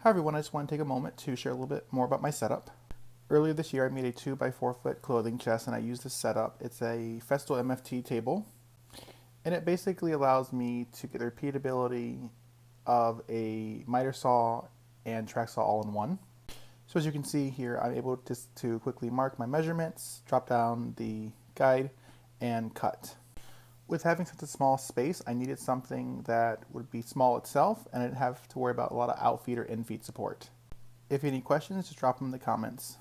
Hi everyone, I just want to take a moment to share a little bit more about my setup. Earlier this year I made a 2 by 4 foot clothing chest and I used this setup. It's a Festool MFT table and it basically allows me to get the repeatability of a miter saw and track saw all in one. So as you can see here, I'm able to quickly mark my measurements, drop down the guide, and cut. With having such a small space, I needed something that would be small itself and I didn't have to worry about a lot of outfeed or infeed support. If you have any questions, just drop them in the comments.